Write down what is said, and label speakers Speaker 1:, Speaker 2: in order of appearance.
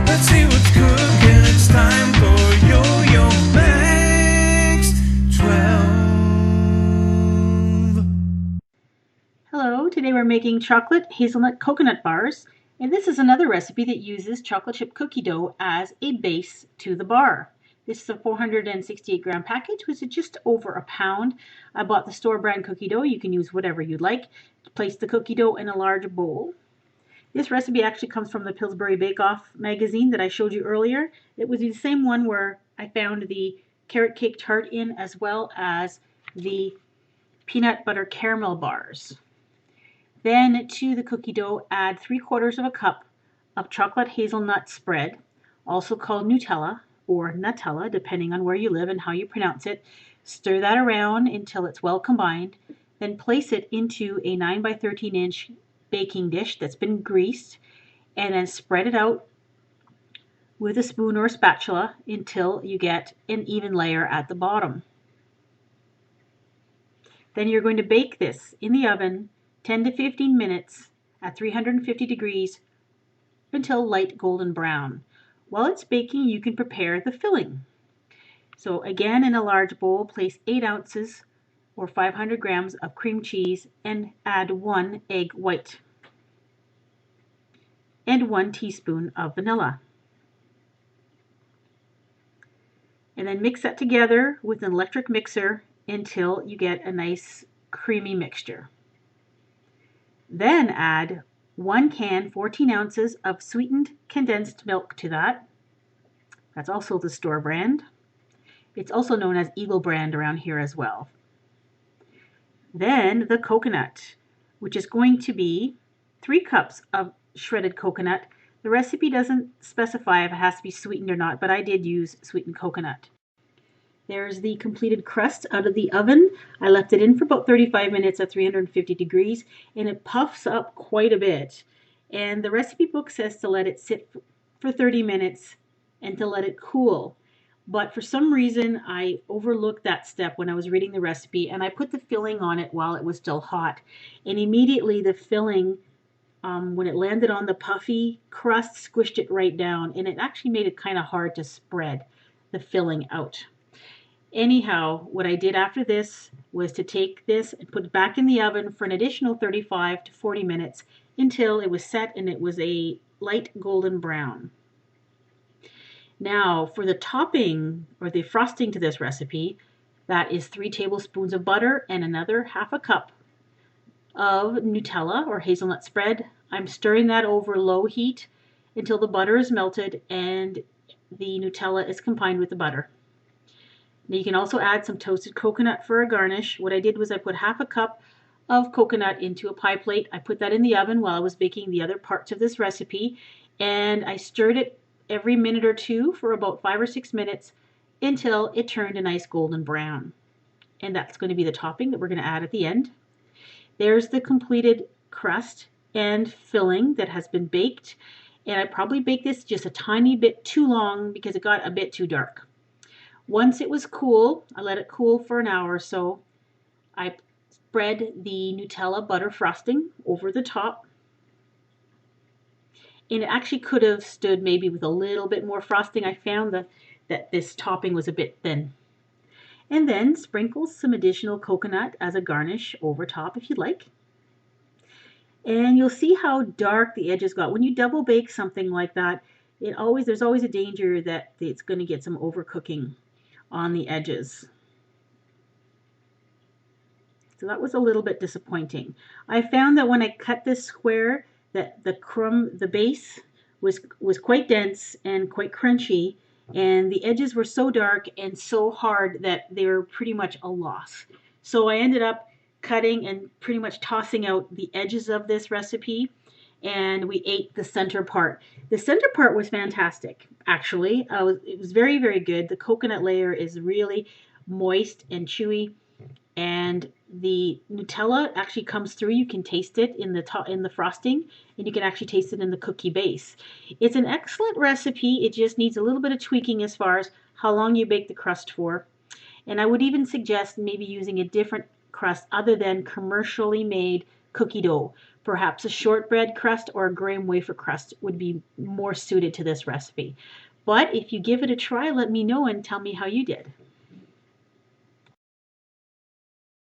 Speaker 1: Let's see what's cooking. It's time for Yo-Yo Makes 12.
Speaker 2: Hello, today we're making chocolate hazelnut coconut bars, and this is another recipe that uses chocolate chip cookie dough as a base to the bar. This is a 468 gram package, which is just over a pound. I bought the store brand cookie dough. You can use whatever you'd like. Place the cookie dough in a large bowl. This recipe actually comes from the Pillsbury Bake Off magazine that I showed you earlier. It was the same one where I found the carrot cake tart in, as well as the peanut butter caramel bars. Then to the cookie dough, add 3/4 of a cup of chocolate hazelnut spread, also called Nutella or Nutella, depending on where you live and how you pronounce it. Stir that around until it's well combined. Then place it into a 9 by 13 inch baking dish that's been greased, and then spread it out with a spoon or a spatula until you get an even layer at the bottom. Then you're going to bake this in the oven 10 to 15 minutes at 350 degrees until light golden brown. While it's baking, you can prepare the filling. So again, in a large bowl, place 8 ounces or 500 grams of cream cheese and add 1 egg white and 1 teaspoon of vanilla. And then mix that together with an electric mixer until you get a nice creamy mixture. Then add 1 can, 14 ounces of sweetened condensed milk to that. That's also the store brand. It's also known as Eagle brand around here as well. Then the coconut, which is going to be 3 cups of shredded coconut. The recipe doesn't specify if it has to be sweetened or not, but I did use sweetened coconut. There's the completed crust out of the oven. I left it in for about 35 minutes at 350 degrees, and it puffs up quite a bit. And the recipe book says to let it sit for 30 minutes and to let it cool. But for some reason, I overlooked that step when I was reading the recipe, and I put the filling on it while it was still hot. And immediately the filling, when it landed on the puffy crust, squished it right down, and it actually made it kind of hard to spread the filling out. Anyhow, what I did after this was to take this and put it back in the oven for an additional 35 to 40 minutes until it was set and it was a light golden brown. Now, for the topping or the frosting to this recipe, that is 3 tablespoons of butter and another half a cup of Nutella or hazelnut spread. I'm stirring that over low heat until the butter is melted and the Nutella is combined with the butter. Now you can also add some toasted coconut for a garnish. What I did was I put half a cup of coconut into a pie plate. I put that in the oven while I was baking the other parts of this recipe, and I stirred it every minute or two for about 5 or 6 minutes until it turned a nice golden brown. And that's going to be the topping that we're going to add at the end. There's the completed crust and filling that has been baked, and I probably baked this just a tiny bit too long because it got a bit too dark. Once it was cool, I let it cool for an hour or so. I spread the Nutella butter frosting over the top. And it actually could have stood maybe with a little bit more frosting. I found that this topping was a bit thin. And then sprinkle some additional coconut as a garnish over top if you'd like. And you'll see how dark the edges got. When you double bake something like that, there's always a danger that it's going to get some overcooking on the edges. So that was a little bit disappointing. I found that when I cut this square, that the base was quite dense and quite crunchy, and the edges were so dark and so hard that they were pretty much a loss. So I ended up cutting and pretty much tossing out the edges of this recipe, and we ate the center part. The center part was fantastic, actually. It was very, very good. The coconut layer is really moist and chewy, and the Nutella actually comes through. You can taste it in the frosting, and you can actually taste it in the cookie base. It's an excellent recipe. It just needs a little bit of tweaking as far as how long you bake the crust for. And I would even suggest maybe using a different crust other than commercially made cookie dough. Perhaps a shortbread crust or a graham wafer crust would be more suited to this recipe. But if you give it a try, let me know and tell me how you did.